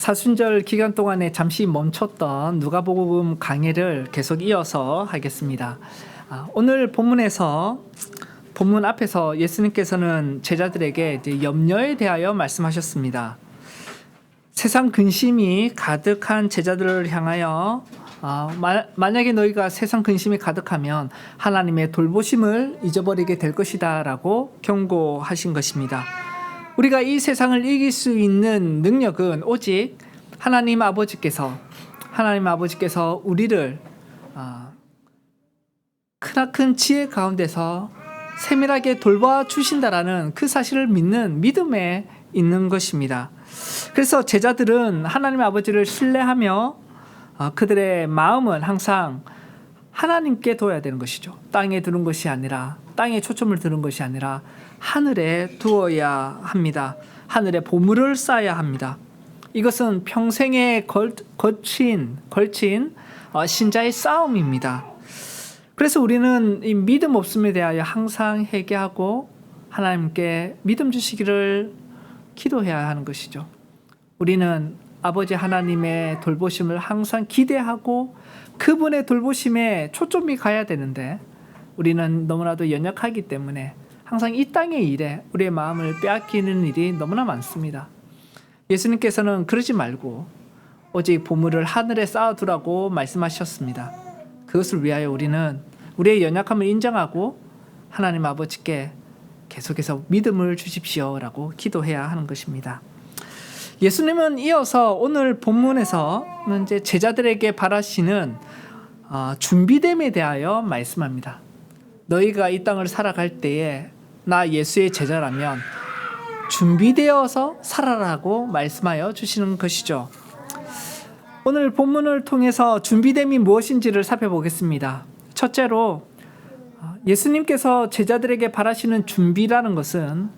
사순절 기간 동안에 잠시 멈췄던 누가복음 강해를 계속 이어서 하겠습니다. 오늘 본문에서 본문 앞에서 예수님께서는 제자들에게 이제 염려에 대하여 말씀하셨습니다. 세상 근심이 가득한 제자들을 향하여 만약에 너희가 세상 근심이 가득하면 하나님의 돌보심을 잊어버리게 될 것이다 라고 경고하신 것입니다. 우리가 이 세상을 이길 수 있는 능력은 오직 하나님 아버지께서 우리를 크나큰 지혜 가운데서 세밀하게 돌봐 주신다라는 그 사실을 믿는 믿음에 있는 것입니다. 그래서 제자들은 하나님 아버지를 신뢰하며 그들의 마음은 항상 하나님께 둬야 되는 것이죠. 땅에 두는 것이 아니라, 땅에 초점을 두는 것이 아니라 하늘에 두어야 합니다. 하늘에 보물을 쌓아야 합니다. 이것은 평생에 걸친 신자의 싸움입니다. 그래서 우리는 이 믿음 없음에 대하여 항상 회개하고 하나님께 믿음 주시기를 기도해야 하는 것이죠. 우리는 아버지 하나님의 돌보심을 항상 기대하고 그분의 돌보심에 초점이 가야 되는데 우리는 너무나도 연약하기 때문에 항상 이 땅의 일에 우리의 마음을 빼앗기는 일이 너무나 많습니다. 예수님께서는 그러지 말고 오직 보물을 하늘에 쌓아두라고 말씀하셨습니다. 그것을 위하여 우리는 우리의 연약함을 인정하고 하나님 아버지께 계속해서 믿음을 주십시오라고 기도해야 하는 것입니다. 예수님은 이어서 오늘 본문에서는 이제 제자들에게 바라시는 준비됨에 대하여 말씀합니다. 너희가 이 땅을 살아갈 때에 나 예수의 제자라면 준비되어서 살아라고 말씀하여 주시는 것이죠. 오늘 본문을 통해서 준비됨이 무엇인지를 살펴보겠습니다. 첫째로 예수님께서 제자들에게 바라시는 준비라는 것은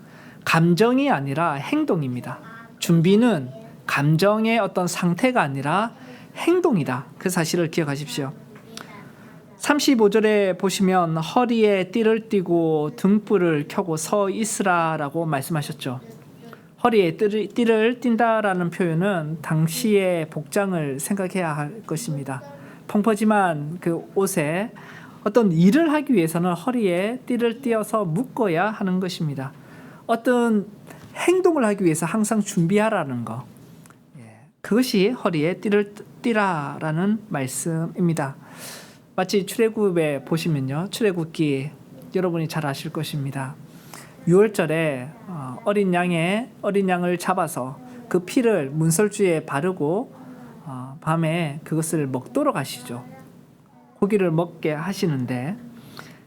감정이 아니라 행동입니다. 준비는 감정의 어떤 상태가 아니라 행동이다. 그 사실을 기억하십시오. 35절에 보시면 허리에 띠를 띠고 등불을 켜고 서 있으라라고 말씀하셨죠. 허리에 띠를 띈다라는 표현은 당시의 복장을 생각해야 할 것입니다. 펑퍼짐한 그 옷에 어떤 일을 하기 위해서는 허리에 띠를 띄어서 묶어야 하는 것입니다. 어떤 행동을 하기 위해서 항상 준비하라는 것, 그것이 허리에 띠를 띠라라는 말씀입니다. 마치 출애굽에 보시면요, 출애굽기 여러분이 잘 아실 것입니다. 6월절에 어린 양을 잡아서 그 피를 문설주에 바르고 밤에 그것을 먹도록 하시죠. 고기를 먹게 하시는데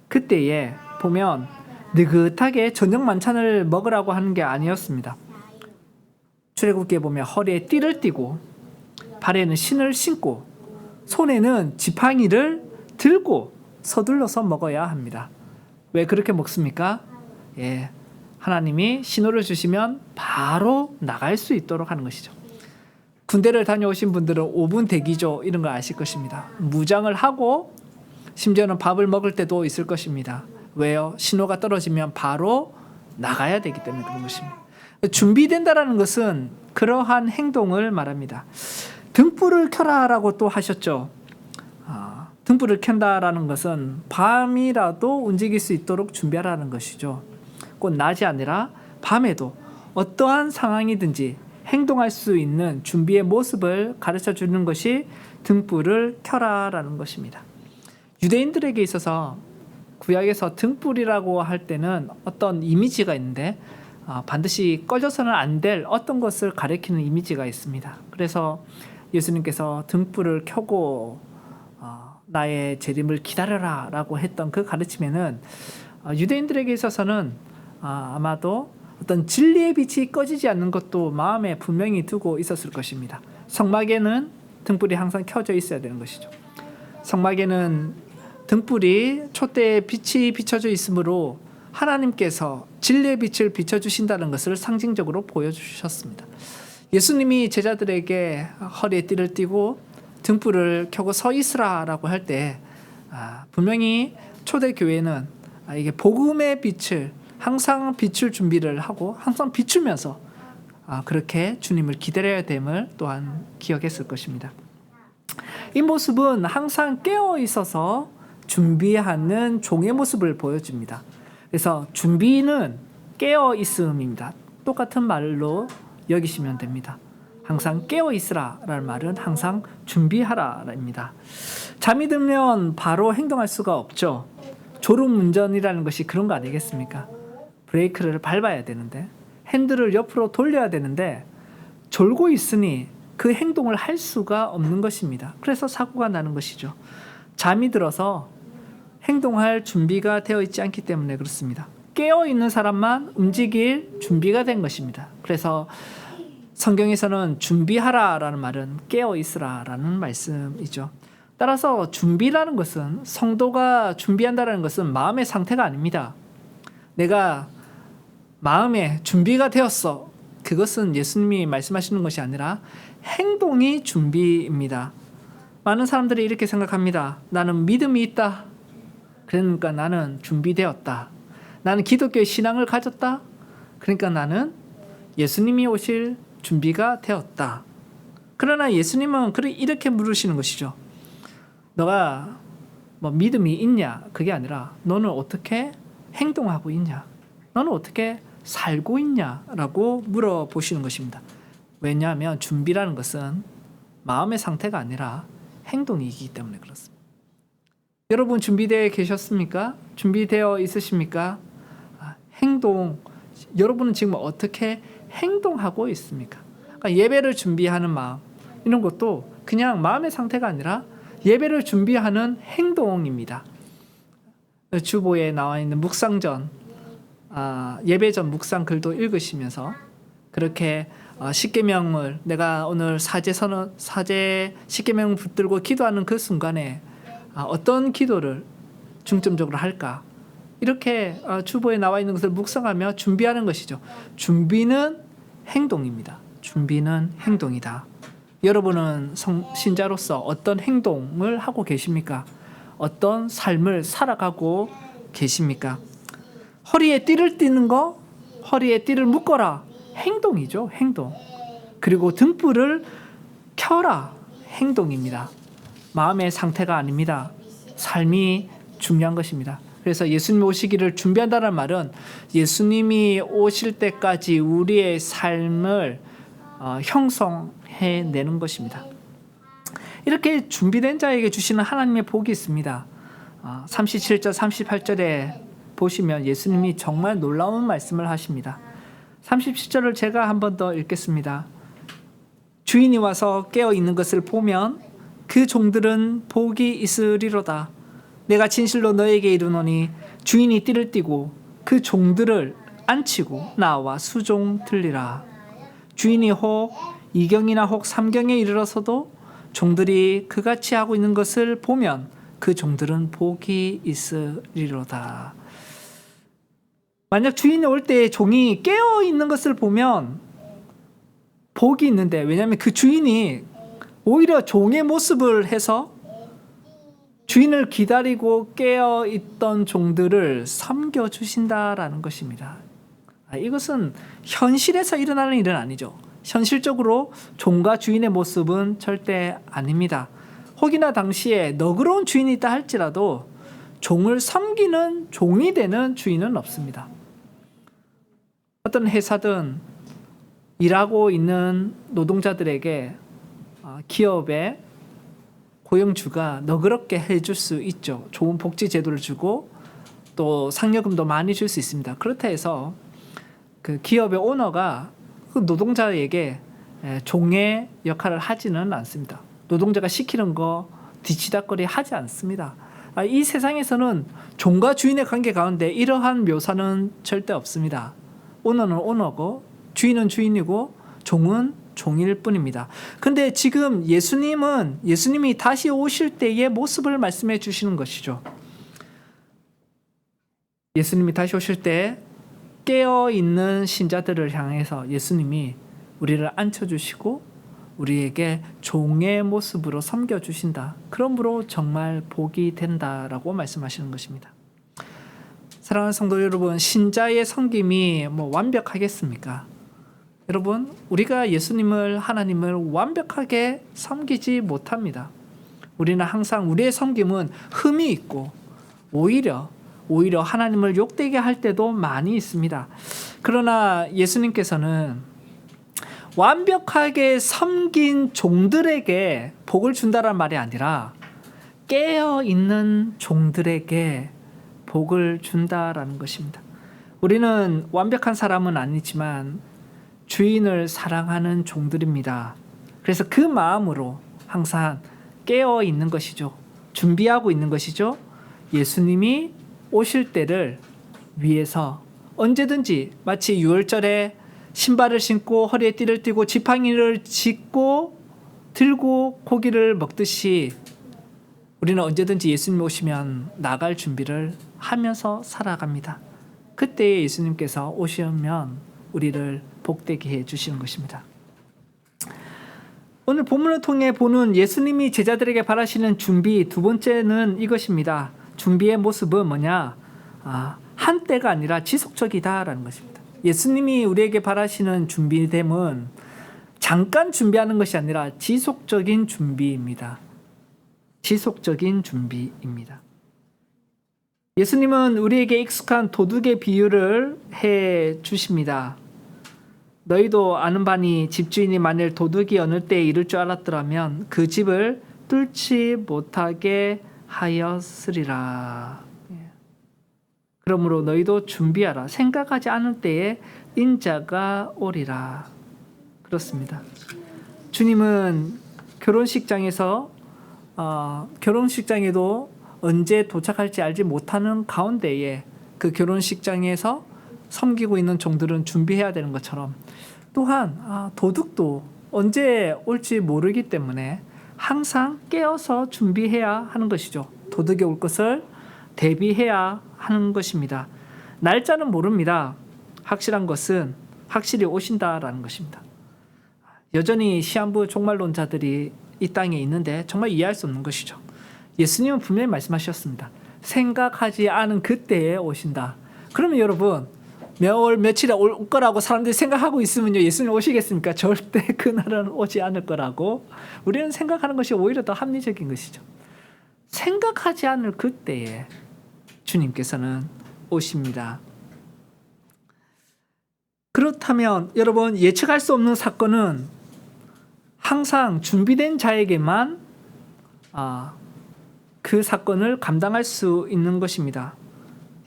그때에 보면 느긋하게 저녁 만찬을 먹으라고 하는 게 아니었습니다. 출애굽기에 보면 허리에 띠를 띠고 발에는 신을 신고 손에는 지팡이를 들고 서둘러서 먹어야 합니다. 왜 그렇게 먹습니까? 하나님이 신호를 주시면 바로 나갈 수 있도록 하는 것이죠. 군대를 다녀오신 분들은 5분 대기조 이런 걸 아실 것입니다. 무장을 하고 심지어는 밥을 먹을 때도 있을 것입니다. 왜요? 신호가 떨어지면 바로 나가야 되기 때문에 그런 것입니다. 준비된다라는 것은 그러한 행동을 말합니다. 등불을 켜라라고 또 하셨죠. 등불을 켠다라는 것은 밤이라도 움직일 수 있도록 준비하라는 것이죠. 꼭 낮이 아니라 밤에도 어떠한 상황이든지 행동할 수 있는 준비의 모습을 가르쳐 주는 것이 등불을 켜라라는 것입니다. 유대인들에게 있어서 구약에서 등불이라고 할 때는 어떤 이미지가 있는데 반드시 꺼져서는 안 될 어떤 것을 가리키는 이미지가 있습니다. 그래서 예수님께서 등불을 켜고 나의 재림을 기다려라 라고 했던 그 가르침에는 유대인들에게 있어서는 아마도 어떤 진리의 빛이 꺼지지 않는 것도 마음에 분명히 두고 있었을 것입니다. 성막에는 등불이 항상 켜져 있어야 되는 것이죠. 성막에는 등불이 촛대의 빛이 비춰져 있으므로 하나님께서 진리의 빛을 비춰주신다는 것을 상징적으로 보여주셨습니다. 예수님이 제자들에게 허리에 띠를 띠고 등불을 켜고 서 있으라라고 할 때 분명히 초대교회는 이게 복음의 빛을 항상 비출 준비를 하고 항상 비추면서 그렇게 주님을 기다려야 됨을 또한 기억했을 것입니다. 이 모습은 항상 깨어 있어서 준비하는 종의 모습을 보여줍니다. 그래서 준비는 깨어 있음입니다. 똑같은 말로 여기시면 됩니다. 항상 깨어 있으라라는 말은 항상 준비하라입니다. 잠이 들면 바로 행동할 수가 없죠. 졸음운전이라는 것이 그런 거 아니겠습니까? 브레이크를 밟아야 되는데, 핸들을 옆으로 돌려야 되는데 졸고 있으니 그 행동을 할 수가 없는 것입니다. 그래서 사고가 나는 것이죠. 잠이 들어서 행동할 준비가 되어 있지 않기 때문에 그렇습니다. 깨어 있는 사람만 움직일 준비가 된 것입니다. 그래서 성경에서는 준비하라라는 말은 깨어 있으라라는 말씀이죠. 따라서 준비라는 것은, 성도가 준비한다는 것은 마음의 상태가 아닙니다. 내가 마음에 준비가 되었어. 그것은 예수님이 말씀하시는 것이 아니라 행동이 준비입니다. 많은 사람들이 이렇게 생각합니다. 나는 믿음이 있다. 그러니까 나는 준비되었다. 나는 기독교의 신앙을 가졌다. 그러니까 나는 예수님이 오실 준비가 되었다. 그러나 예수님은 이렇게 물으시는 것이죠. 너가 믿음이 있냐? 그게 아니라 너는 어떻게 행동하고 있냐? 너는 어떻게 살고 있냐라고 물어보시는 것입니다. 왜냐하면 준비라는 것은 마음의 상태가 아니라 행동이기 때문에 그렇습니다. 여러분 준비되어 계셨습니까? 준비되어 있으십니까? 여러분은 지금 어떻게 행동하고 있습니까? 그러니까 예배를 준비하는 마음, 이런 것도 그냥 마음의 상태가 아니라 예배를 준비하는 행동입니다. 주보에 나와 있는 묵상전, 예배전 묵상 글도 읽으시면서 그렇게 십계명을, 내가 오늘 사제 10계명 붙들고 기도하는 그 순간에 어떤 기도를 중점적으로 할까, 이렇게 주보에 나와 있는 것을 묵상하며 준비하는 것이죠. 준비는 행동입니다. 준비는 행동이다. 여러분은 신자로서 어떤 행동을 하고 계십니까? 어떤 삶을 살아가고 계십니까? 허리에 띠를 띠는 거, 허리에 띠를 묶어라, 행동이죠. 행동. 그리고 등불을 켜라, 행동입니다. 마음의 상태가 아닙니다. 삶이 중요한 것입니다. 그래서 예수님 오시기를 준비한다는 말은 예수님이 오실 때까지 우리의 삶을 형성해내는 것입니다. 이렇게 준비된 자에게 주시는 하나님의 복이 있습니다. 37절 38절에 보시면 예수님이 정말 놀라운 말씀을 하십니다. 37절을 제가 한 번 더 읽겠습니다. 주인이 와서 깨어 있는 것을 보면 그 종들은 복이 있으리로다. 내가 진실로 너에게 이르노니 주인이 띠를 띠고 그 종들을 안치고 나와 수종 들리라. 주인이 혹 2경이나 혹 3경에 이르러서도 종들이 그같이 하고 있는 것을 보면 그 종들은 복이 있으리로다. 만약 주인이 올 때 종이 깨어 있는 것을 보면 복이 있는데, 왜냐하면 그 주인이 오히려 종의 모습을 해서 주인을 기다리고 깨어 있던 종들을 섬겨주신다라는 것입니다. 이것은 현실에서 일어나는 일은 아니죠. 현실적으로 종과 주인의 모습은 절대 아닙니다. 혹이나 당시에 너그러운 주인이 있다 할지라도 종을 섬기는 종이 되는 주인은 없습니다. 어떤 회사든 일하고 있는 노동자들에게 기업의 고용주가 너그럽게 해줄 수 있죠. 좋은 복지 제도를 주고 또 상여금도 많이 줄 수 있습니다. 그렇다 해서 그 기업의 오너가 그 노동자에게 종의 역할을 하지는 않습니다. 노동자가 시키는 거 뒤치다거리 하지 않습니다. 이 세상에서는 종과 주인의 관계 가운데 이러한 묘사는 절대 없습니다. 오너는 오너고 주인은 주인이고 종은 종일 뿐입니다. 근데 지금 예수님이 다시 오실 때의 모습을 말씀해 주시는 것이죠. 예수님이 다시 오실 때 깨어있는 신자들을 향해서 예수님이 우리를 앉혀주시고 우리에게 종의 모습으로 섬겨주신다. 그러므로 정말 복이 된다라고 말씀하시는 것입니다. 사랑하는 성도 여러분, 신자의 섬김이 완벽하겠습니까? 여러분, 우리가 예수님을, 하나님을 완벽하게 섬기지 못합니다. 우리는 항상 우리의 섬김은 흠이 있고 오히려 하나님을 욕되게 할 때도 많이 있습니다. 그러나 예수님께서는 완벽하게 섬긴 종들에게 복을 준다는 말이 아니라 깨어있는 종들에게 복을 준다라는 것입니다. 우리는 완벽한 사람은 아니지만 주인을 사랑하는 종들입니다. 그래서 그 마음으로 항상 깨어 있는 것이죠. 준비하고 있는 것이죠. 예수님이 오실 때를 위해서 언제든지 마치 유월절에 신발을 신고 허리에 띠를 띠고 지팡이를 짚고 들고 고기를 먹듯이 우리는 언제든지 예수님 오시면 나갈 준비를 하면서 살아갑니다. 그때 예수님께서 오시면 우리를 복되게 해 주시는 것입니다. 오늘 본문을 통해 보는 예수님이 제자들에게 바라시는 준비 두 번째는 이것입니다. 준비의 모습은 뭐냐? 한때가 아니라 지속적이다라는 것입니다. 예수님이 우리에게 바라시는 준비됨은 잠깐 준비하는 것이 아니라 지속적인 준비입니다. 지속적인 준비입니다. 예수님은 우리에게 익숙한 도둑의 비유를 해 주십니다. 너희도 아는 바니 집주인이 만일 도둑이 어느 때에 이를 줄 알았더라면 그 집을 뚫지 못하게 하였으리라. 그러므로 너희도 준비하라. 생각하지 않을 때에 인자가 오리라. 그렇습니다. 주님은 결혼식장에도 언제 도착할지 알지 못하는 가운데에 그 결혼식장에서 섬기고 있는 종들은 준비해야 되는 것처럼 또한 도둑도 언제 올지 모르기 때문에 항상 깨어서 준비해야 하는 것이죠. 도둑이 올 것을 대비해야 하는 것입니다. 날짜는 모릅니다. 확실한 것은 확실히 오신다라는 것입니다. 여전히 시한부 종말론자들이 이 땅에 있는데 정말 이해할 수 없는 것이죠. 예수님은 분명히 말씀하셨습니다. 생각하지 않은 그때에 오신다. 그러면 여러분 몇 월 며칠에 올 거라고 사람들이 생각하고 있으면요, 예수님 오시겠습니까? 절대 그날은 오지 않을 거라고 우리는 생각하는 것이 오히려 더 합리적인 것이죠. 생각하지 않을 그때에 주님께서는 오십니다. 그렇다면 여러분, 예측할 수 없는 사건은 항상 준비된 자에게만 그 사건을 감당할 수 있는 것입니다.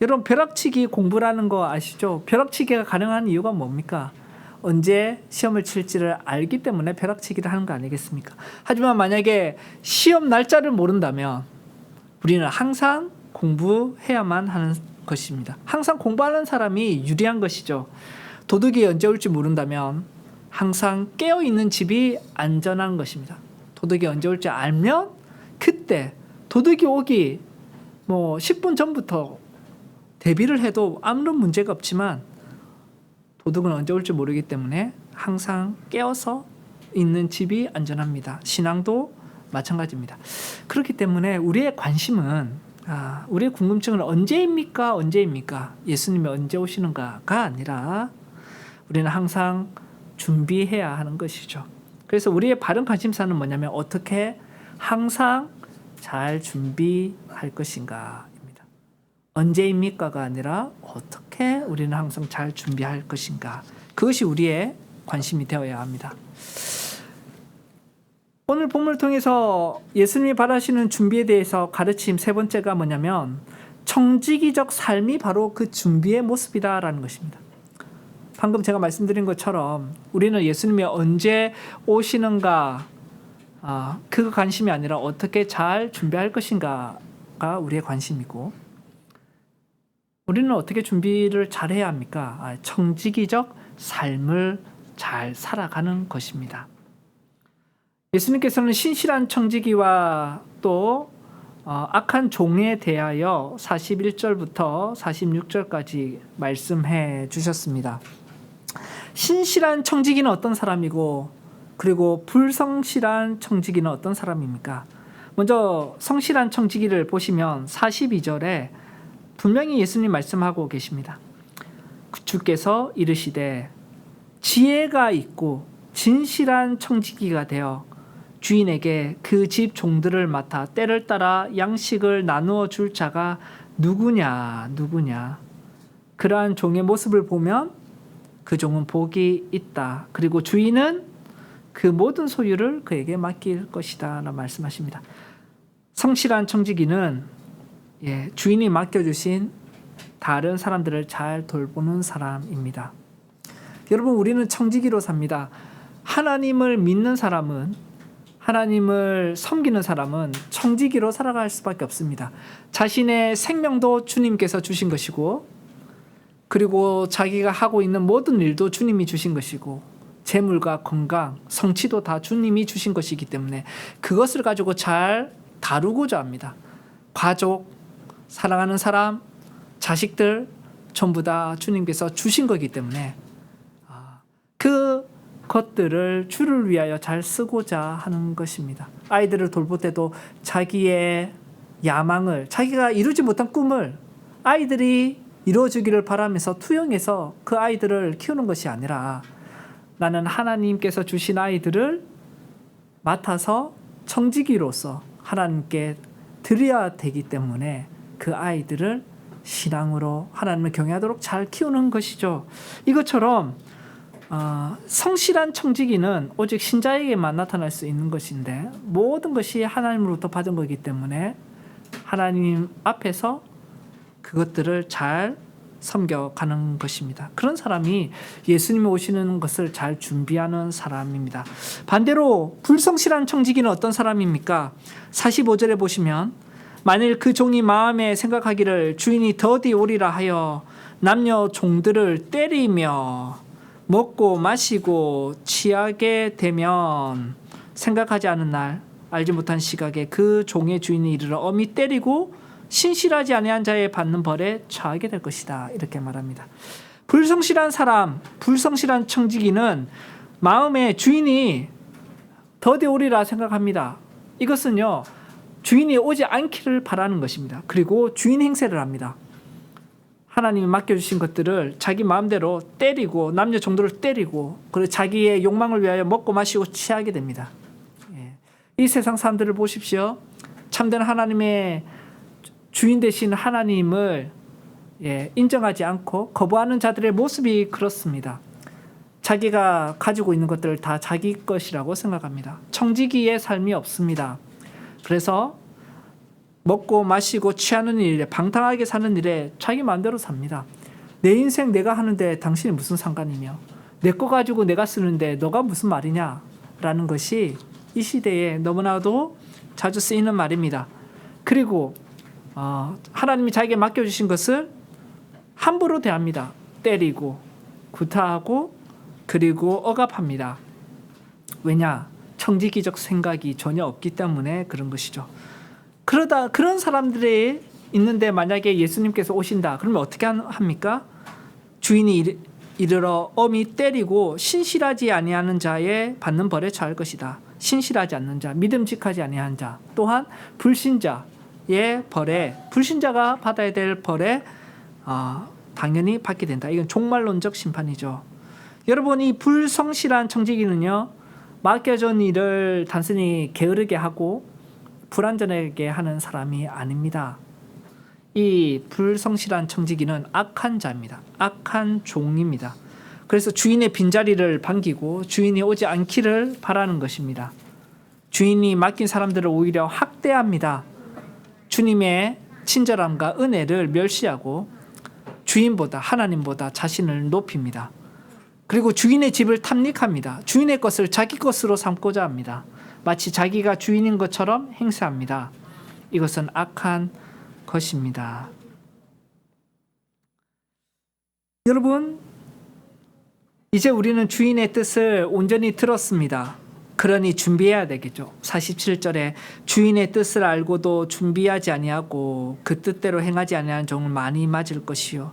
여러분, 벼락치기 공부라는 거 아시죠? 벼락치기가 가능한 이유가 뭡니까? 언제 시험을 칠지를 알기 때문에 벼락치기를 하는 거 아니겠습니까? 하지만 만약에 시험 날짜를 모른다면 우리는 항상 공부해야만 하는 것입니다. 항상 공부하는 사람이 유리한 것이죠. 도둑이 언제 올지 모른다면 항상 깨어있는 집이 안전한 것입니다. 도둑이 언제 올지 알면 그때 도둑이 오기 10분 전부터 대비를 해도 아무런 문제가 없지만 도둑은 언제 올지 모르기 때문에 항상 깨어서 있는 집이 안전합니다. 신앙도 마찬가지입니다. 그렇기 때문에 우리의 관심은 우리의 궁금증은 언제입니까? 예수님이 언제 오시는가가 아니라 우리는 항상 준비해야 하는 것이죠. 그래서 우리의 바른 관심사는 뭐냐면 어떻게 항상 잘 준비할 것인가. 언제입니까가 아니라 어떻게 우리는 항상 잘 준비할 것인가. 그것이 우리의 관심이 되어야 합니다. 오늘 본문을 통해서 예수님이 바라시는 준비에 대해서 가르침 세 번째가 뭐냐면 청지기적 삶이 바로 그 준비의 모습이다라는 것입니다. 방금 제가 말씀드린 것처럼 우리는 예수님이 언제 오시는가 그 관심이 아니라 어떻게 잘 준비할 것인가가 우리의 관심이고, 우리는 어떻게 준비를 잘해야 합니까? 청지기적 삶을 잘 살아가는 것입니다. 예수님께서는 신실한 청지기와 또 악한 종에 대하여 41절부터 46절까지 말씀해 주셨습니다. 신실한 청지기는 어떤 사람이고 그리고 불성실한 청지기는 어떤 사람입니까? 먼저 성실한 청지기를 보시면 42절에 분명히 예수님 말씀하고 계십니다. 주께서 이르시되 지혜가 있고 진실한 청지기가 되어 주인에게 그 집 종들을 맡아 때를 따라 양식을 나누어 줄 자가 누구냐. 그러한 종의 모습을 보면 그 종은 복이 있다. 그리고 주인은 그 모든 소유를 그에게 맡길 것이다 라고 말씀하십니다. 성실한 청지기는 주인이 맡겨주신 다른 사람들을 잘 돌보는 사람입니다. 여러분, 우리는 청지기로 삽니다. 하나님을 믿는 사람은, 하나님을 섬기는 사람은 청지기로 살아갈 수밖에 없습니다. 자신의 생명도 주님께서 주신 것이고, 그리고 자기가 하고 있는 모든 일도 주님이 주신 것이고, 재물과 건강, 성취도 다 주님이 주신 것이기 때문에 그것을 가지고 잘 다루고자 합니다. 가족, 사랑하는 사람, 자식들 전부 다 주님께서 주신 거기 때문에 그 것들을 주를 위하여 잘 쓰고자 하는 것입니다. 아이들을 돌볼 때도 자기의 야망을, 자기가 이루지 못한 꿈을 아이들이 이루어지기를 바라면서 투영해서 그 아이들을 키우는 것이 아니라, 나는 하나님께서 주신 아이들을 맡아서 청지기로서 하나님께 드려야 되기 때문에 그 아이들을 신앙으로 하나님을 경외하도록 잘 키우는 것이죠. 이것처럼 성실한 청지기는 오직 신자에게만 나타날 수 있는 것인데, 모든 것이 하나님으로부터 받은 거기 때문에 하나님 앞에서 그것들을 잘 섬겨가는 것입니다. 그런 사람이 예수님이 오시는 것을 잘 준비하는 사람입니다. 반대로 불성실한 청지기는 어떤 사람입니까? 45절에 보시면, 만일 그 종이 마음에 생각하기를 주인이 더디 오리라 하여 남녀 종들을 때리며 먹고 마시고 취하게 되면, 생각하지 않은 날 알지 못한 시각에 그 종의 주인이 이르러 엄히 때리고 신실하지 아니한 자의 받는 벌에 처하게 될 것이다. 이렇게 말합니다. 불성실한 사람, 불성실한 청지기는 마음에 주인이 더디 오리라 생각합니다. 이것은요, 주인이 오지 않기를 바라는 것입니다. 그리고 주인 행세를 합니다. 하나님이 맡겨주신 것들을 자기 마음대로 때리고, 남녀 종들을 때리고, 그리고 자기의 욕망을 위하여 먹고 마시고 취하게 됩니다. 이 세상 사람들을 보십시오. 참된 하나님의 주인 되신 하나님을 인정하지 않고 거부하는 자들의 모습이 그렇습니다. 자기가 가지고 있는 것들을 다 자기 것이라고 생각합니다. 청지기의 삶이 없습니다. 그래서 먹고 마시고 취하는 일에, 방탕하게 사는 일에 자기 마음대로 삽니다. 내 인생 내가 하는데 당신이 무슨 상관이며, 내 거 가지고 내가 쓰는데 너가 무슨 말이냐라는 것이 이 시대에 너무나도 자주 쓰이는 말입니다. 그리고 하나님이 자기에게 맡겨주신 것을 함부로 대합니다. 때리고 구타하고 그리고 억압합니다. 왜냐? 청지기적 생각이 전혀 없기 때문에 그런 것이죠. 그런 사람들이 있는데 만약에 예수님께서 오신다, 그러면 어떻게 합니까? 주인이 이르러 엄히 때리고 신실하지 아니하는 자의 받는 벌에 처할 것이다. 신실하지 않는 자, 믿음직하지 아니한 자, 또한 불신자의 벌에, 불신자가 받아야 될 벌에 당연히 받게 된다. 이건 종말론적 심판이죠. 여러분, 이 불성실한 청지기는요, 맡겨진 일을 단순히 게으르게 하고 불완전하게 하는 사람이 아닙니다. 이 불성실한 청지기는 악한 자입니다. 악한 종입니다. 그래서 주인의 빈자리를 반기고 주인이 오지 않기를 바라는 것입니다. 주인이 맡긴 사람들을 오히려 학대합니다. 주님의 친절함과 은혜를 멸시하고 주인보다, 하나님보다 자신을 높입니다. 그리고 주인의 집을 탐닉합니다. 주인의 것을 자기 것으로 삼고자 합니다. 마치 자기가 주인인 것처럼 행세합니다. 이것은 악한 것입니다. 여러분, 이제 우리는 주인의 뜻을 온전히 들었습니다. 그러니 준비해야 되겠죠. 47절에 주인의 뜻을 알고도 준비하지 아니하고 그 뜻대로 행하지 아니하는 종은 많이 맞을 것이요,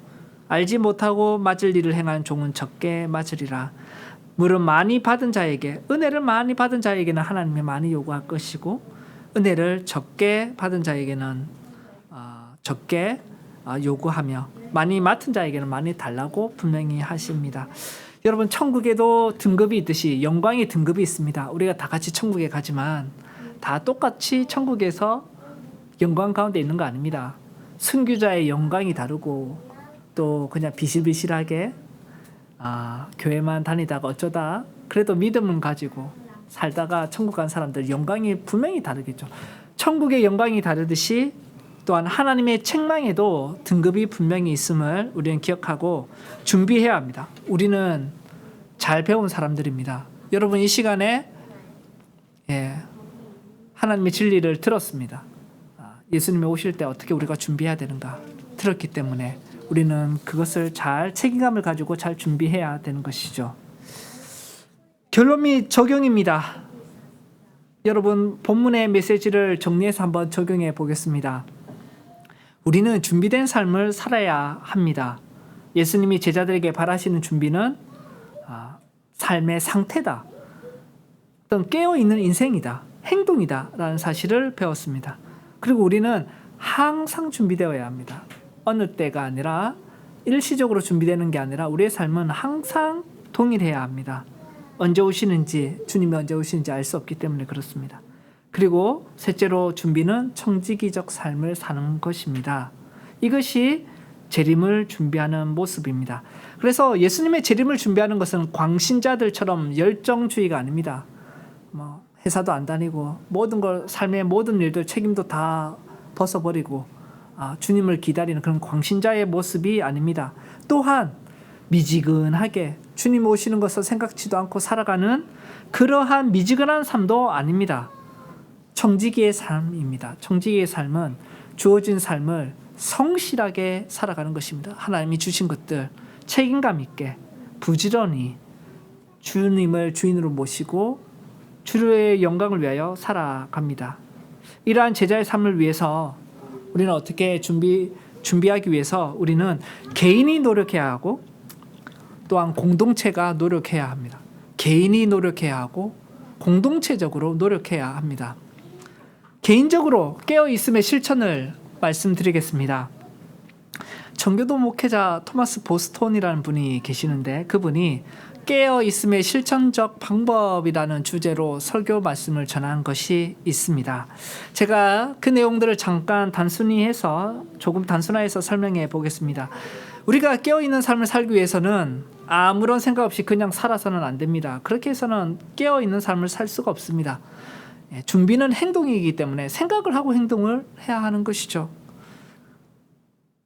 알지 못하고 맞을 일을 행하는 종은 적게 맞으리라. 물은 많이 받은 자에게, 은혜를 많이 받은 자에게는 하나님이 많이 요구할 것이고, 은혜를 적게 받은 자에게는 적게 요구하며, 많이 맡은 자에게는 많이 달라고 분명히 하십니다. 여러분 천국에도 등급이 있듯이 영광의 등급이 있습니다. 우리가 다 같이 천국에 가지만 다 똑같이 천국에서 영광 가운데 있는 거 아닙니다. 순교자의 영광이 다르고 또 그냥 비실비실하게 교회만 다니다가 어쩌다 그래도 믿음은 가지고 살다가 천국 간 사람들 영광이 분명히 다르겠죠. 천국의 영광이 다르듯이 또한 하나님의 책망에도 등급이 분명히 있음을 우리는 기억하고 준비해야 합니다. 우리는 잘 배운 사람들입니다. 여러분 이 시간에 하나님의 진리를 들었습니다. 예수님이 오실 때 어떻게 우리가 준비해야 되는가 들었기 때문에 우리는 그것을 잘 책임감을 가지고 잘 준비해야 되는 것이죠. 결론 및 적용입니다. 여러분 본문의 메시지를 정리해서 한번 적용해 보겠습니다. 우리는 준비된 삶을 살아야 합니다. 예수님이 제자들에게 바라시는 준비는 삶의 상태다. 어떤 깨어있는 인생이다. 행동이다. 라는 사실을 배웠습니다. 그리고 우리는 항상 준비되어야 합니다. 어느 때가 아니라 일시적으로 준비되는 게 아니라 우리의 삶은 항상 동일해야 합니다. 언제 오시는지 주님이 언제 오시는지 알 수 없기 때문에 그렇습니다. 그리고 셋째로 준비는 청지기적 삶을 사는 것입니다. 이것이 재림을 준비하는 모습입니다. 그래서 예수님의 재림을 준비하는 것은 광신자들처럼 열정주의가 아닙니다. 회사도 안 다니고 모든 걸 삶의 모든 일들 책임도 다 벗어버리고 주님을 기다리는 그런 광신자의 모습이 아닙니다. 또한 미지근하게 주님 오시는 것을 생각지도 않고 살아가는 그러한 미지근한 삶도 아닙니다. 청지기의 삶입니다. 청지기의 삶은 주어진 삶을 성실하게 살아가는 것입니다. 하나님이 주신 것들 책임감 있게 부지런히 주님을 주인으로 모시고 주의 영광을 위하여 살아갑니다. 이러한 제자의 삶을 위해서 우리는 어떻게 준비하기 위해서 우리는 개인이 노력해야 하고 또한 공동체가 노력해야 합니다. 개인이 노력해야 하고 공동체적으로 노력해야 합니다. 개인적으로 깨어있음의 실천을 말씀드리겠습니다. 정교도 목회자 토마스 보스톤이라는 분이 계시는데 그분이 깨어있음의 실천적 방법이라는 주제로 설교 말씀을 전한 것이 있습니다. 제가 그 내용들을 잠깐 조금 단순화해서 설명해 보겠습니다. 우리가 깨어있는 삶을 살기 위해서는 아무런 생각 없이 그냥 살아서는 안 됩니다. 그렇게 해서는 깨어있는 삶을 살 수가 없습니다. 준비는 행동이기 때문에 생각을 하고 행동을 해야 하는 것이죠.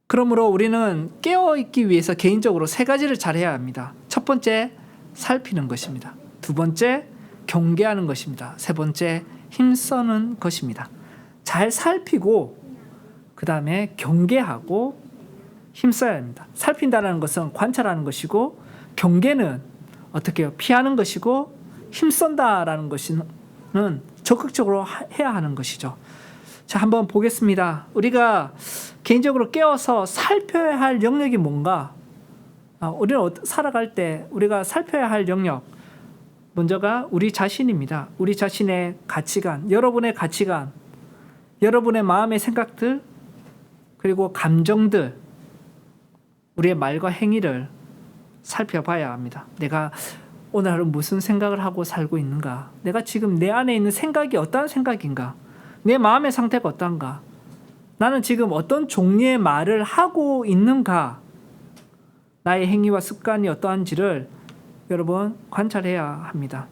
그러므로 우리는 깨어있기 위해서 개인적으로 세 가지를 잘해야 합니다. 첫 번째, 살피는 것입니다. 두 번째, 경계하는 것입니다. 세 번째, 힘쓰는 것입니다. 잘 살피고 그 다음에 경계하고 힘써야 합니다. 살핀다는 것은 관찰하는 것이고 경계는 어떻게 해요? 피하는 것이고 힘쓴다라는 것은 적극적으로 해야 하는 것이죠. 자, 한번 보겠습니다. 우리가 개인적으로 깨어서 살펴야 할 영역이 뭔가? 우리는 살아갈 때 우리가 살펴야 할 영역 먼저가 우리 자신입니다. 우리 자신의 가치관, 여러분의 가치관, 여러분의 마음의 생각들 그리고 감정들 우리의 말과 행위를 살펴봐야 합니다. 내가 오늘 하루 무슨 생각을 하고 살고 있는가? 내가 지금 내 안에 있는 생각이 어떠한 생각인가? 내 마음의 상태가 어떤가? 나는 지금 어떤 종류의 말을 하고 있는가? 나의 행위와 습관이 어떠한지를 여러분 관찰해야 합니다.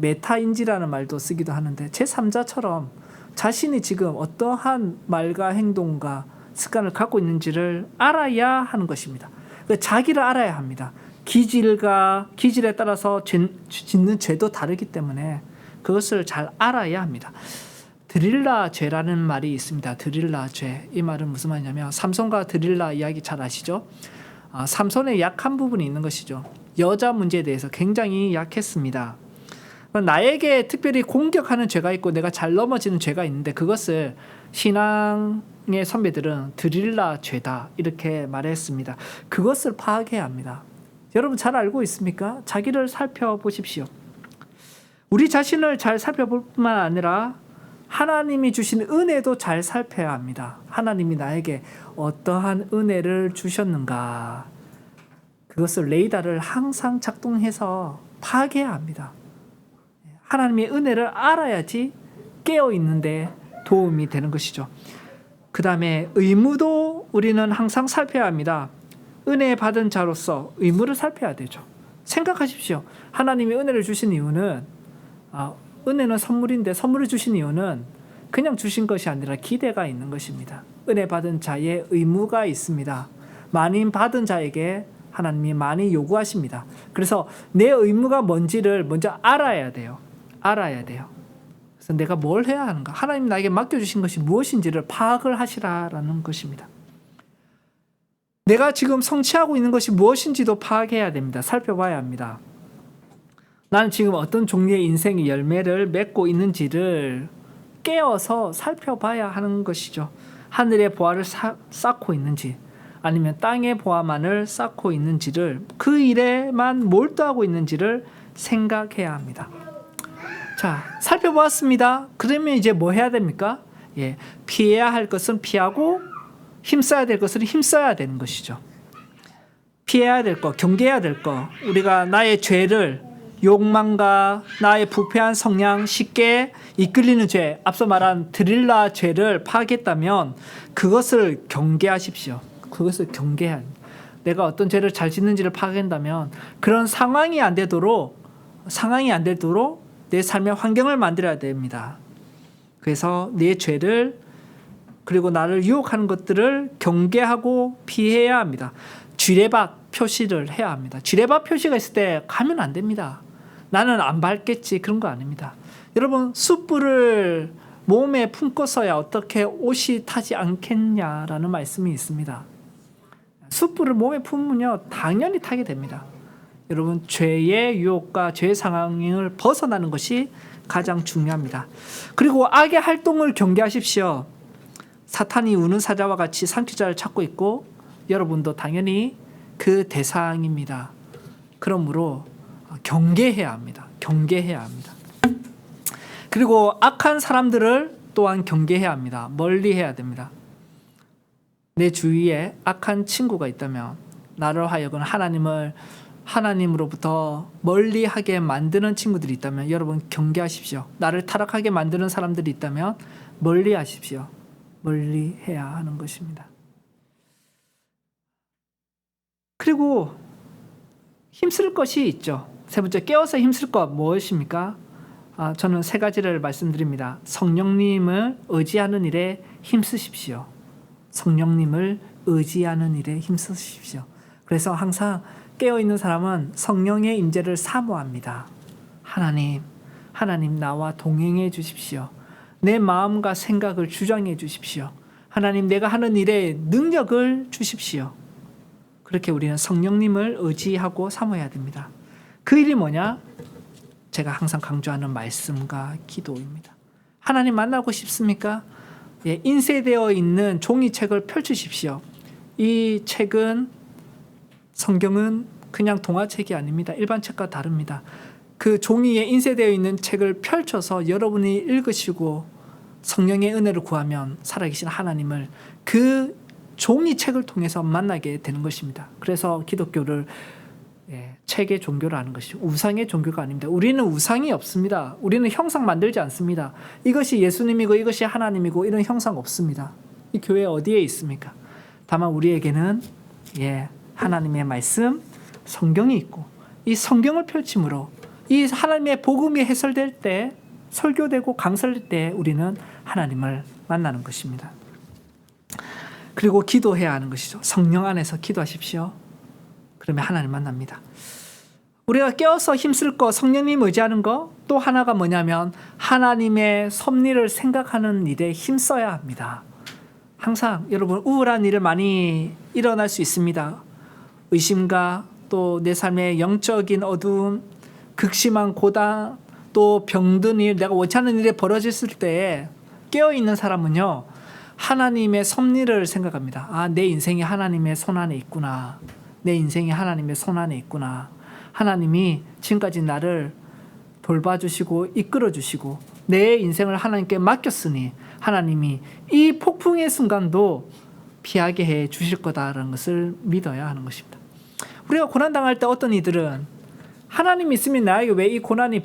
메타인지라는 말도 쓰기도 하는데 제3자처럼 자신이 지금 어떠한 말과 행동과 습관을 갖고 있는지를 알아야 하는 것입니다. 자기를 알아야 합니다. 기질에 따라서 짓는 죄도 다르기 때문에 그것을 잘 알아야 합니다. 드릴라 죄라는 말이 있습니다. 드릴라 죄. 이 말은 무슨 말이냐면 삼손과 드릴라 이야기 잘 아시죠? 삼손의 약한 부분이 있는 것이죠. 여자 문제에 대해서 굉장히 약했습니다. 나에게 특별히 공격하는 죄가 있고 내가 잘 넘어지는 죄가 있는데 그것을 신앙의 선배들은 드릴라 죄다 이렇게 말했습니다. 그것을 파악해야 합니다. 여러분 잘 알고 있습니까? 자기를 살펴보십시오. 우리 자신을 잘 살펴볼 뿐만 아니라 하나님이 주신 은혜도 잘 살펴야 합니다. 하나님이 나에게 어떠한 은혜를 주셨는가? 그것을 레이더를 항상 작동해서 파악해야 합니다. 하나님의 은혜를 알아야지 깨어 있는데 도움이 되는 것이죠. 그 다음에 의무도 우리는 항상 살펴야 합니다. 은혜 받은 자로서 의무를 살펴야 되죠. 생각하십시오. 하나님이 은혜를 주신 이유는 은혜는 선물인데 선물을 주신 이유는 그냥 주신 것이 아니라 기대가 있는 것입니다. 은혜 받은 자의 의무가 있습니다. 많이 받은 자에게 하나님이 많이 요구하십니다. 그래서 내 의무가 뭔지를 먼저 알아야 돼요. 그래서 내가 뭘 해야 하는가? 하나님 나에게 맡겨주신 것이 무엇인지를 파악을 하시라라는 것입니다. 내가 지금 성취하고 있는 것이 무엇인지도 파악해야 됩니다. 살펴봐야 합니다. 나는 지금 어떤 종류의 인생의 열매를 맺고 있는지를 깨어서 살펴봐야 하는 것이죠. 하늘의 보화를 쌓고 있는지 아니면 땅의 보화만을 쌓고 있는지를 그 일에만 몰두하고 있는지를 생각해야 합니다. 자, 살펴보았습니다. 그러면 이제 뭐 해야 됩니까? 피해야 할 것은 피하고 힘써야 될 것은 힘써야 되는 것이죠. 피해야 될 것, 경계해야 될 것, 우리가 나의 죄를 욕망과 나의 부패한 성향, 쉽게 이끌리는 죄, 앞서 말한 드릴라 죄를 파악했다면 그것을 경계하십시오. 그것을 경계해야 합니다. 내가 어떤 죄를 잘 짓는지를 파악한다면 그런 상황이 안 되도록 내 삶의 환경을 만들어야 됩니다. 그래서 내 죄를 그리고 나를 유혹하는 것들을 경계하고 피해야 합니다. 쥐레박 표시를 해야 합니다. 쥐레박 표시가 있을 때 가면 안 됩니다. 나는 안 밟겠지 그런 거 아닙니다. 여러분 숯불을 몸에 품고서야 어떻게 옷이 타지 않겠냐라는 말씀이 있습니다. 숯불을 몸에 품으면요 당연히 타게 됩니다. 여러분 죄의 유혹과 죄의 상황을 벗어나는 것이 가장 중요합니다. 그리고 악의 활동을 경계하십시오. 사탄이 우는 사자와 같이 삼키자를 찾고 있고 여러분도 당연히 그 대상입니다. 그러므로 경계해야 합니다. 그리고 악한 사람들을 또한 경계해야 합니다. 멀리해야 됩니다. 내 주위에 악한 친구가 있다면 나를 하여금 하나님으로부터 멀리하게 만드는 친구들이 있다면 여러분 경계하십시오. 나를 타락하게 만드는 사람들이 있다면 멀리하십시오. 멀리해야 하는 것입니다. 그리고 힘쓸 것이 있죠. 세 번째, 깨어서 힘쓸 것 무엇입니까? 저는 세 가지를 말씀드립니다. 성령님을 의지하는 일에 힘쓰십시오. 성령님을 의지하는 일에 힘쓰십시오. 그래서 항상 깨어있는 사람은 성령의 임재를 사모합니다. 하나님 나와 동행해 주십시오. 내 마음과 생각을 주장해 주십시오. 하나님 내가 하는 일에 능력을 주십시오. 그렇게 우리는 성령님을 의지하고 사모해야 됩니다. 그 일이 뭐냐? 제가 항상 강조하는 말씀과 기도입니다. 하나님 만나고 싶습니까? 인쇄되어 있는 종이책을 펼치십시오. 이 책은 성경은 그냥 동화책이 아닙니다. 일반 책과 다릅니다. 그 종이에 인쇄되어 있는 책을 펼쳐서 여러분이 읽으시고 성령의 은혜를 구하면 살아계신 하나님을 그 종이책을 통해서 만나게 되는 것입니다. 그래서 기독교를 책의 종교를 하는 것이죠. 우상의 종교가 아닙니다. 우리는 우상이 없습니다. 우리는 형상 만들지 않습니다. 이것이 예수님이고 이것이 하나님이고 이런 형상 없습니다. 이 교회 어디에 있습니까? 다만 우리에게는 하나님의 말씀, 성경이 있고 이 성경을 펼침으로 이 하나님의 복음이 해설될 때 설교되고 강설될 때 우리는 하나님을 만나는 것입니다. 그리고 기도해야 하는 것이죠. 성령 안에서 기도하십시오. 그러면 하나님 만납니다. 우리가 깨어서 힘쓸 거, 성령님 의지하는 거, 또 하나가 뭐냐면 하나님의 섭리를 생각하는 일에 힘써야 합니다. 항상 여러분 우울한 일을 많이 일어날 수 있습니다. 의심과 또 내 삶의 영적인 어두움, 극심한 고단, 또 병든 일, 내가 원치 않는 일이 벌어졌을 때 깨어있는 사람은요 하나님의 섭리를 생각합니다. 내 인생이 하나님의 손안에 있구나. 내 인생이 하나님의 손안에 있구나. 하나님이 지금까지 나를 돌봐주시고 이끌어주시고 내 인생을 하나님께 맡겼으니 하나님이 이 폭풍의 순간도 피하게 해 주실 거다라는 것을 믿어야 하는 것입니다. 우리가 고난 당할 때 어떤 이들은 하나님 있으면 나에게 왜 이 고난이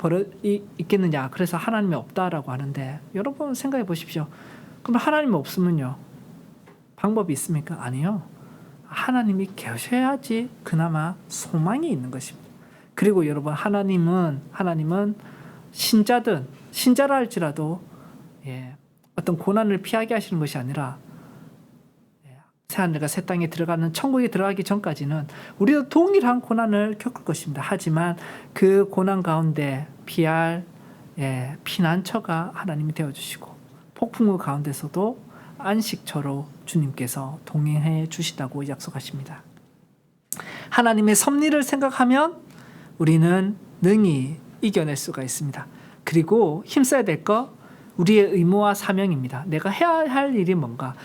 있겠느냐, 그래서 하나님이 없다라고 하는데, 여러분 생각해 보십시오. 그럼 하나님이 없으면요, 방법이 있습니까? 아니요. 하나님이 계셔야지 그나마 소망이 있는 것입니다. 그리고 여러분, 하나님은 신자라 할지라도 어떤 고난을 피하게 하시는 것이 아니라 새하늘과 새 땅에 들어가는 천국에 들어가기 전까지는 우리도 동일한 고난을 겪을 것입니다. 하지만 그 고난 가운데 피할 피난처가 하나님이 되어주시고, 폭풍우 가운데서도 안식처로 주님께서 동행해 주시다고 약속하십니다. 하나님의 섭리를 생각하면 우리는 능히 이겨낼 수가 있습니다. 그리고 힘써야 될 거, 우리의 의무와 사명입니다. 내가 해야 할 일이 뭔가,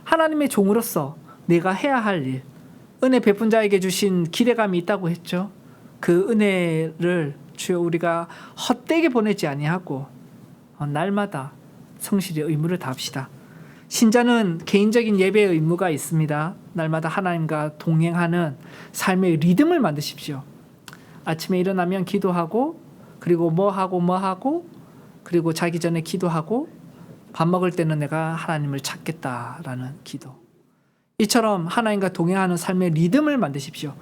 하나님의 종으로서 내가 해야 할 일, 은혜 베푼 자에게 주신 기대감이 있다고 했죠. 그 은혜를 주여 우리가 헛되게 보내지 아니하고 날마다 성실히 의무를 다합시다. 신자는 개인적인 예배의 의무가 있습니다. 날마다 하나님과 동행하는 삶의 리듬을 만드십시오. 아침에 일어나면 기도하고, 그리고 뭐 하고, 그리고 자기 전에 기도하고, 밥 먹을 때는 내가 하나님을 찾겠다라는 기도. 이처럼 하나님과 동행하는 삶의 리듬을 만드십시오.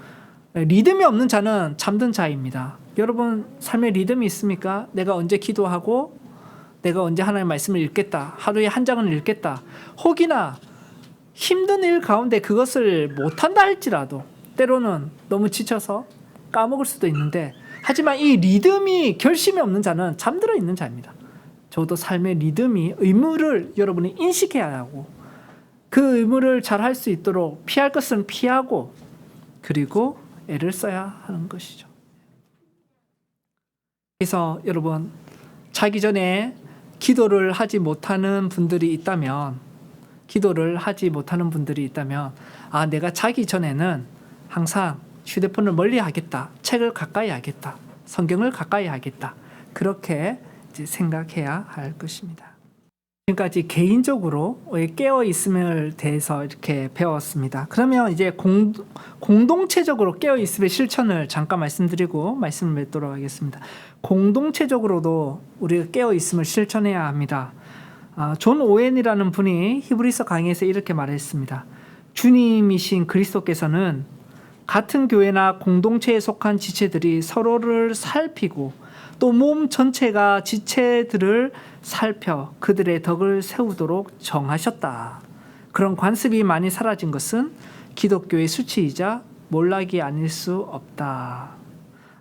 리듬이 없는 자는 잠든 자입니다. 여러분, 삶의 리듬이 있습니까? 내가 언제 기도하고, 내가 언제 하나님의 말씀을 읽겠다, 하루에 한 장은 읽겠다. 혹이나 힘든 일 가운데 그것을 못한다 할지라도 때로는 너무 지쳐서 까먹을 수도 있는데, 하지만 이 리듬이 결심이 없는 자는 잠들어 있는 자입니다. 저도 삶의 리듬이, 의무를 여러분이 인식해야 하고, 그 의무를 잘 할 수 있도록 피할 것은 피하고, 그리고 애를 써야 하는 것이죠. 그래서 여러분, 자기 전에 기도를 하지 못하는 분들이 있다면, 내가 자기 전에는 항상 휴대폰을 멀리 하겠다, 책을 가까이 하겠다, 성경을 가까이 하겠다, 그렇게 이제 생각해야 할 것입니다. 지금까지 개인적으로 깨어 있음을 대해서 이렇게 배웠습니다. 그러면 이제 공동체적으로 깨어 있음의 실천을 잠깐 말씀드리고 말씀을 맺도록 하겠습니다. 공동체적으로도 우리가 깨어 있음을 실천해야 합니다. 존 오웬이라는 분이 히브리서 강의에서 이렇게 말했습니다. 주님이신 그리스도께서는 같은 교회나 공동체에 속한 지체들이 서로를 살피고, 또 몸 전체가 지체들을 살펴 그들의 덕을 세우도록 정하셨다. 그런 관습이 많이 사라진 것은 기독교의 수치이자 몰락이 아닐 수 없다.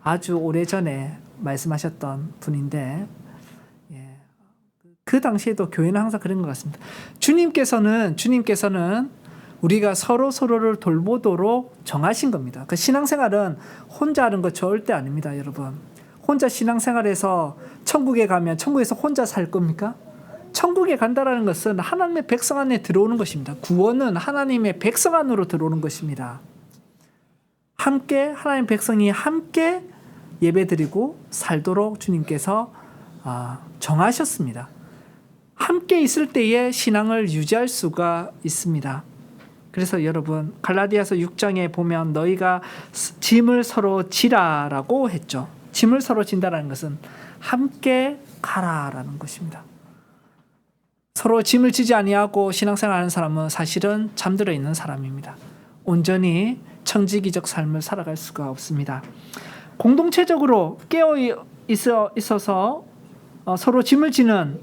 아주 오래전에 말씀하셨던 분인데, 그 당시에도 교회는 항상 그런 것 같습니다. 주님께서는 우리가 서로를 돌보도록 정하신 겁니다. 그 신앙생활은 혼자 하는 거 절대 아닙니다, 여러분. 혼자 신앙생활에서 천국에 가면 천국에서 혼자 살 겁니까? 천국에 간다라는 것은 하나님의 백성 안에 들어오는 것입니다. 구원은 하나님의 백성 안으로 들어오는 것입니다. 함께, 하나님의 백성이 함께 예배드리고 살도록 주님께서 정하셨습니다. 함께 있을 때에 신앙을 유지할 수가 있습니다. 그래서 여러분, 갈라디아서 6장에 보면 너희가 짐을 서로 지라라고 했죠. 짐을 서로 진다라는 것은 함께 가라라는 것입니다. 서로 짐을 지지 아니하고 신앙생활하는 사람은 사실은 잠들어 있는 사람입니다. 온전히 청지기적 삶을 살아갈 수가 없습니다. 공동체적으로 깨어 있어서 서로 짐을 지는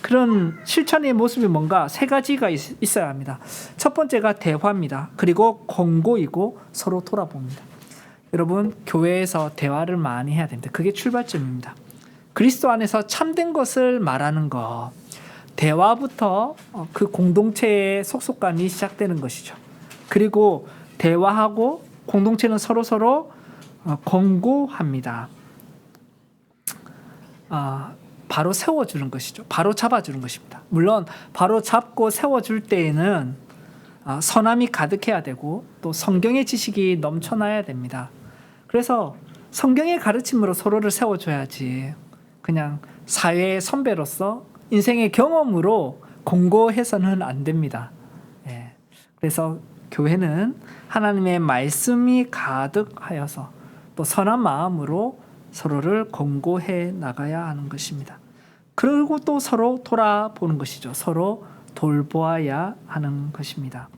그런 실천의 모습이 뭔가 세 가지가 있어야 합니다. 첫 번째가 대화입니다. 그리고 권고이고 서로 돌아봅니다. 여러분, 교회에서 대화를 많이 해야 됩니다. 그게 출발점입니다. 그리스도 안에서 참된 것을 말하는 것, 대화부터 그 공동체의 속속감이 시작되는 것이죠. 그리고 대화하고 공동체는 서로 권고합니다. 바로 세워주는 것이죠. 바로 잡아주는 것입니다. 물론 바로 잡고 세워줄 때에는 선함이 가득해야 되고, 또 성경의 지식이 넘쳐나야 됩니다. 그래서 성경의 가르침으로 서로를 세워줘야지, 그냥 사회의 선배로서 인생의 경험으로 권고해서는 안 됩니다. 그래서 교회는 하나님의 말씀이 가득하여서 또 선한 마음으로 서로를 권고해 나가야 하는 것입니다. 그리고 또 서로 돌아보는 것이죠. 서로 돌보아야 하는 것입니다.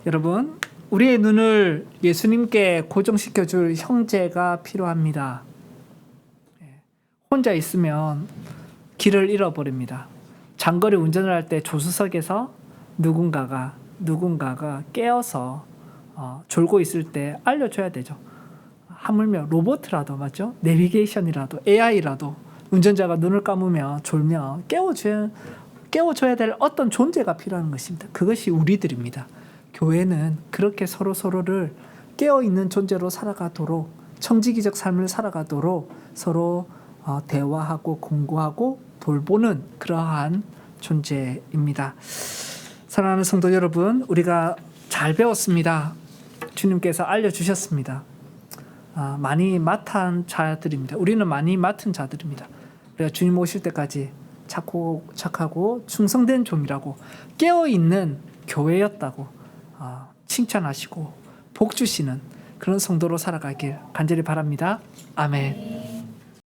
여러분, 우리의 눈을 예수님께 고정시켜 줄 형제가 필요합니다. 혼자 있으면 길을 잃어버립니다. 장거리 운전을 할 때 조수석에서 누군가가 깨어서 졸고 있을 때 알려줘야 되죠. 하물며 로봇이라도, 맞죠? 내비게이션이라도, AI라도 운전자가 눈을 감으며 졸며 깨워줘야 될 어떤 존재가 필요한 것입니다. 그것이 우리들입니다. 교회는 그렇게 서로를 깨어있는 존재로 살아가도록, 청지기적 삶을 살아가도록 서로 대화하고 공고하고 돌보는 그러한 존재입니다. 사랑하는 성도 여러분, 우리가 잘 배웠습니다. 주님께서 알려주셨습니다. 많이 맡은 자들입니다. 우리는 많이 맡은 자들입니다. 우리가 주님 오실 때까지 착하고 충성된 종이라고, 깨어있는 교회였다고 칭찬하시고 복 주시는 그런 성도로 살아가길 간절히 바랍니다. 아멘.